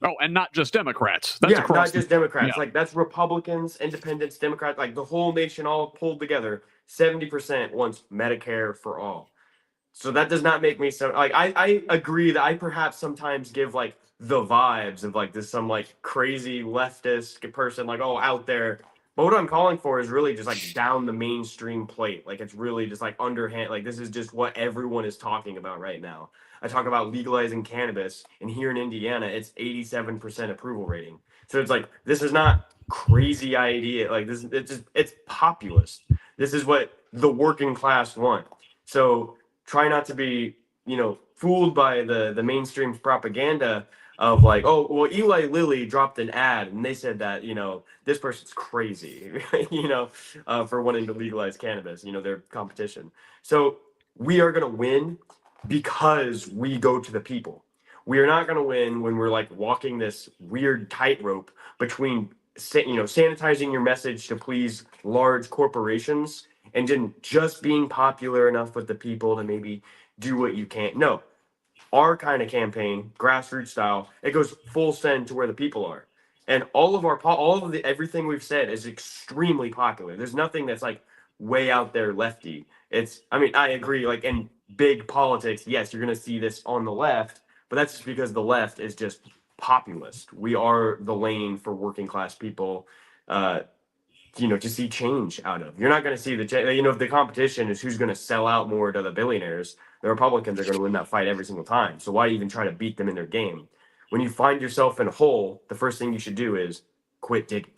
Oh, and not just Democrats. That's not just Democrats. Like that's Republicans, Independents, Democrats, like the whole nation all pulled together. 70% wants Medicare for all. So that does not make me so like I agree that I perhaps sometimes give like the vibes of like this some like crazy leftist person like out there. But what I'm calling for is really just like down the mainstream plate. Like it's really just like underhand. Like this is just what everyone is talking about right now. I talk about legalizing cannabis, and here in Indiana, it's 87% approval rating. So it's like this is not crazy idea. Like this, it's populist. This is what the working class want. So try not to be, fooled by the mainstream propaganda of like, oh, well, Eli Lilly dropped an ad and they said that, this person's crazy, for wanting to legalize cannabis, their competition. So we are going to win because we go to the people. We are not going to win when we're like walking this weird tightrope between, sanitizing your message to please large corporations and then just being popular enough with the people to maybe do what you can. No, our kind of campaign, grassroots style, it goes full send to where the people are. And all of everything we've said is extremely popular. There's nothing that's like way out there lefty. I agree, like in big politics, yes, you're going to see this on the left, but that's just because the left is just populist. We are the lane for working class people, to see change out of. You're not going to see if the competition is who's going to sell out more to the billionaires, the Republicans are going to win that fight every single time. So why even try to beat them in their game? When you find yourself in a hole, the first thing you should do is quit digging.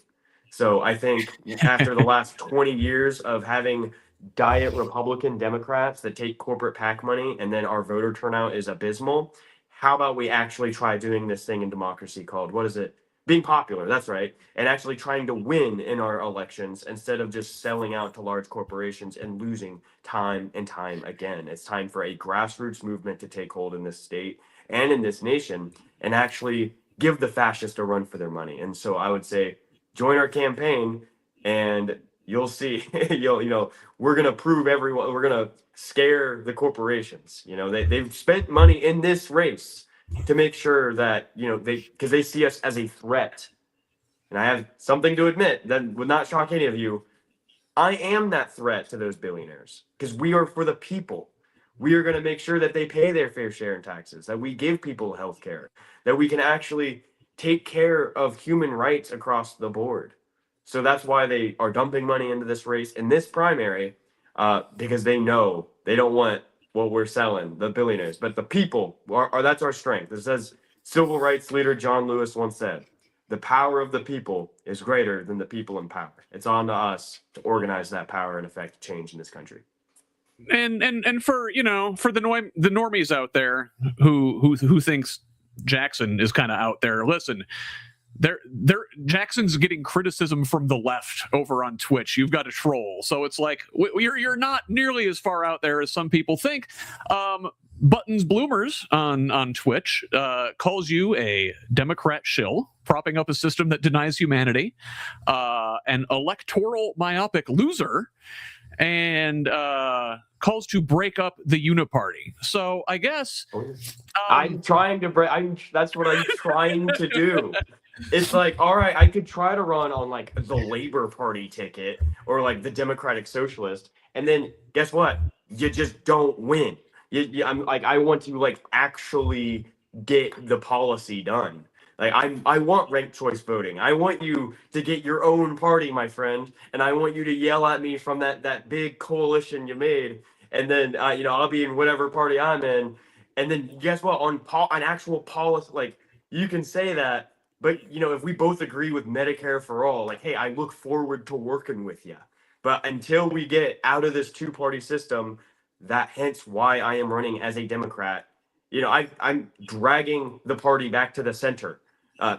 So I think after the last 20 years of having diet Republican Democrats that take corporate PAC money and then our voter turnout is abysmal, how about we actually try doing this thing in democracy called, what is it? Being popular, that's right, and actually trying to win in our elections instead of just selling out to large corporations and losing time and time again. It's time for a grassroots movement to take hold in this state and in this nation and actually give the fascists a run for their money. And so I would say join our campaign and you'll see, we're going to prove everyone, we're going to scare the corporations. They've spent money in this race to make sure that, because they see us as a threat. And I have something to admit that would not shock any of you. I am that threat to those billionaires because we are for the people. We are going to make sure that they pay their fair share in taxes, that we give people health care, that we can actually take care of human rights across the board. So that's why they are dumping money into this race in this primary, because they know they don't want what we're selling, the billionaires, but the people are that's our strength. It says civil rights leader John Lewis once said, the power of the people is greater than the people in power. It's on to us to organize that power and affect change in this country. And for the normies out there who thinks Jackson is kind of out there, listen, Jackson's getting criticism from the left over on Twitch. You've got a troll, so it's like you're not nearly as far out there as some people think. Buttonsbloomers on Twitch calls you a Democrat shill, propping up a system that denies humanity, an electoral myopic loser, and calls to break up the Uniparty. So I guess I'm trying to break. That's what I'm trying to do. It's like, all right, I could try to run on like the Labor Party ticket or like the Democratic Socialist, and then guess what? You just don't win. I'm like, I want to like actually get the policy done. Like I want ranked choice voting. I want you to get your own party, my friend, and I want you to yell at me from that big coalition you made, and then I'll be in whatever party I'm in, And then guess what? On actual policy, like you can say that, but if we both agree with Medicare for all, like, hey, I look forward to working with you. But until we get out of this two-party system, that hence why I am running as a Democrat. I'm dragging the party back to the center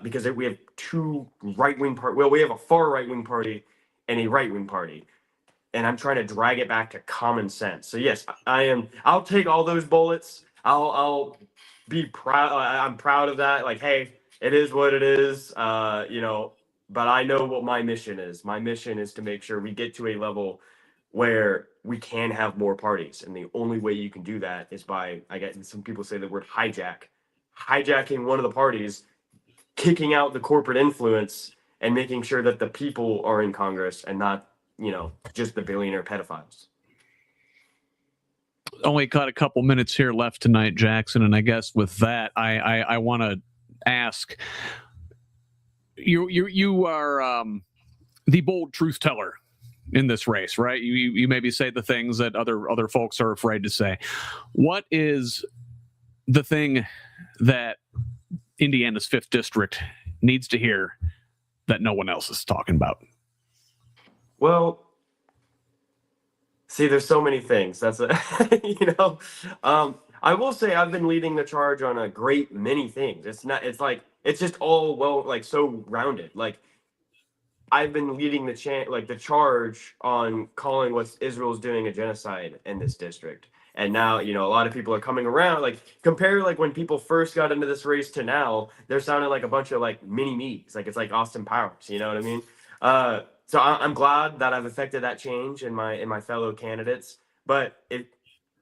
because we have two right-wing party. Well, we have a far right-wing party and a right-wing party, and I'm trying to drag it back to common sense. So yes, I am. I'll take all those bullets. I'll be proud. I'm proud of that. Like, hey, it is what it is. But I know what my mission is. My mission is to make sure we get to a level where we can have more parties, and the only way you can do that is by, I guess some people say the word hijacking one of the parties, kicking out the corporate influence, and making sure that the people are in Congress and not just the billionaire pedophiles. Only got a couple minutes here left tonight, Jackson, and I guess with that, I want to ask you are the bold truth teller in this race, right? You maybe say the things that other folks are afraid to say. What is the thing that Indiana's 5th district needs to hear that no one else is talking about? Well, see, there's so many things. That's I will say I've been leading the charge on a great many things. It's just all so rounded. Like, I've been leading the charge on calling what Israel's doing a genocide in this district. And now, a lot of people are coming around. Like, compare when people first got into this race to now, they're sounding like a bunch of mini me's. Like, it's like Austin Powers, you know what I mean? So I'm glad that I've affected that change in my fellow candidates. But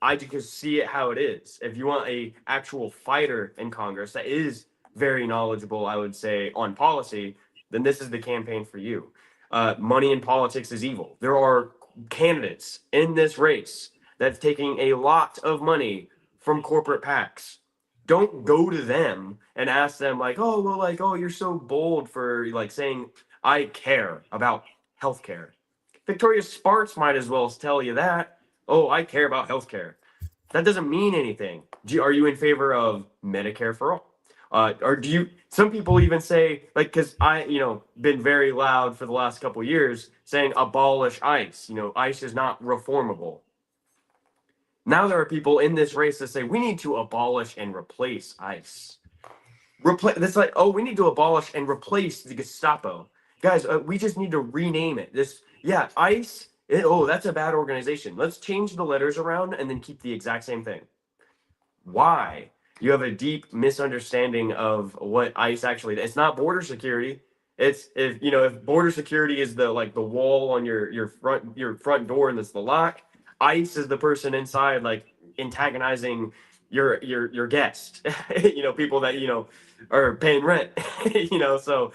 I just see it how it is. If you want a actual fighter in Congress that is very knowledgeable, I would say, on policy, then this is the campaign for you. Money in politics is evil. There are candidates in this race that's taking a lot of money from corporate PACs. Don't go to them and ask them you're so bold for saying I care about healthcare. Victoria Sparks might as well tell you that. Oh, I care about healthcare. That doesn't mean anything. Are you in favor of Medicare for all? Or do you? Some people even say, because I, been very loud for the last couple of years saying abolish ICE. ICE is not reformable. Now there are people in this race that say we need to abolish and replace ICE. That's we need to abolish and replace the Gestapo. Guys, we just need to rename it. ICE. That's a bad organization. Let's change the letters around and then keep the exact same thing. Why? You have a deep misunderstanding of what ICE actually. It's not border security. It's if border security is the wall on your front door and it's the lock. ICE is the person inside antagonizing your guest. People that are paying rent. So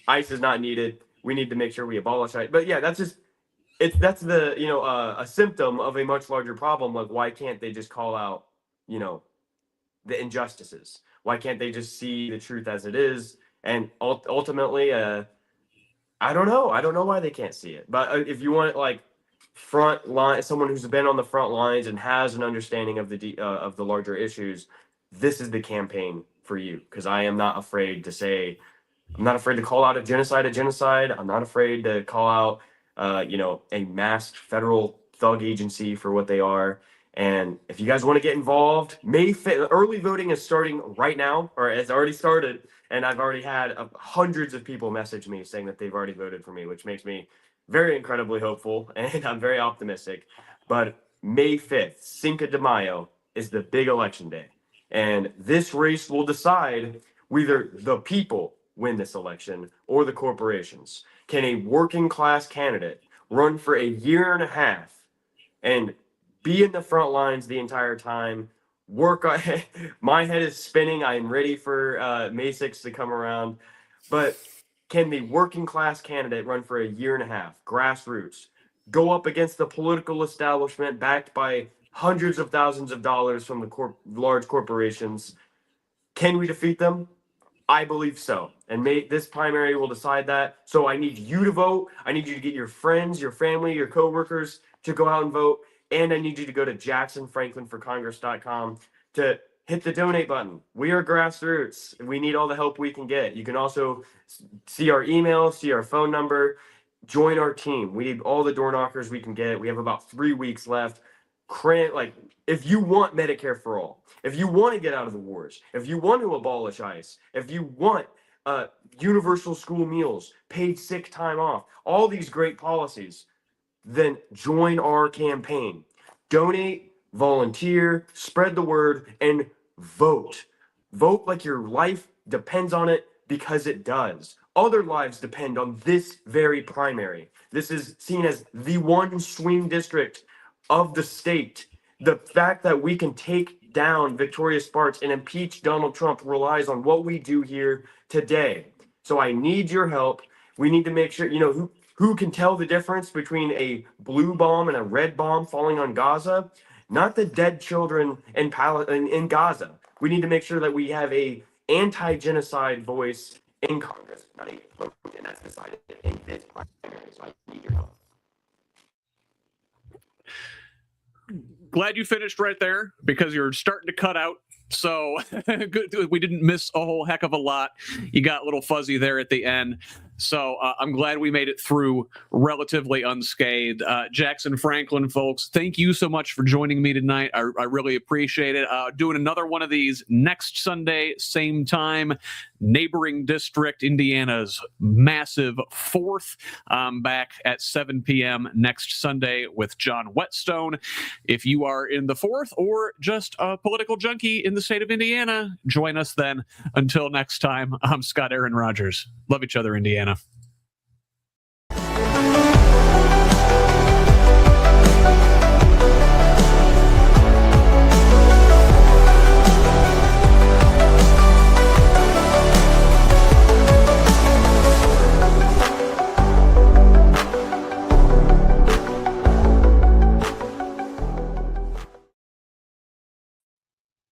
ICE is not needed. We need to make sure we abolish it. But yeah, that's a symptom of a much larger problem. Like, why can't they just call out the injustices? Why can't they just see the truth as it is? And ultimately, I don't know why they can't see it. But if you want front line, someone who's been on the front lines and has an understanding of the larger issues, this is the campaign for you. Because I am not afraid to say, I'm not afraid to call out a genocide. I'm not afraid to call out a masked federal thug agency for what they are. And if you guys want to get involved, early voting is starting right now, or it's already started. And I've already had hundreds of people message me saying that they've already voted for me, which makes me very incredibly hopeful. And I'm very optimistic. But May 5th, Cinco de Mayo, is the big election day. And this race will decide whether the people win this election or the corporations. Can a working class candidate run for a year and a half and be in the front lines the entire time? My head is spinning. I am ready for May 6th to come around. But can the working class candidate run for a year and a half, grassroots, go up against the political establishment backed by hundreds of thousands of dollars from the large corporations? Can we defeat them? I believe so. And this primary will decide that. So I need you to vote. I need you to get your friends, your family, your coworkers to go out and vote. And I need you to go to JacksonFranklinForCongress.com to hit the donate button. We are grassroots. We need all the help we can get. You can also see our email, see our phone number, join our team. We need all the door knockers we can get. We have about 3 weeks left. Like, if you want Medicare for all, if you want to get out of the wars, if you want to abolish ICE, if you want universal school meals, paid sick time off, all these great policies, then join our campaign. Donate, volunteer, spread the word, and vote. Vote like your life depends on it, because it does. Other lives depend on this very primary. This is seen as the one swing district of the state. The fact that we can take down Victoria Sparks and impeach Donald Trump relies on what we do here today. So I need your help. We need to make sure, who can tell the difference between a blue bomb and a red bomb falling on Gaza? Not the dead children in Gaza. We need to make sure that we have a anti-genocide voice in Congress. Not a and that's decided in this primary. So I need your help. Glad you finished right there, because you're starting to cut out. So good. We didn't miss a whole heck of a lot. You got a little fuzzy there at the end. So I'm glad we made it through relatively unscathed. Jackson Franklin, folks, thank you so much for joining me tonight. I really appreciate it. Doing another one of these next Sunday, same time. Neighboring district, Indiana's massive 4th, back at 7 p.m. next Sunday with John Whetstone. If you are in the 4th or just a political junkie in the state of Indiana, join us then. Until next time, I'm Scott Aaron Rogers. Love each other, Indiana.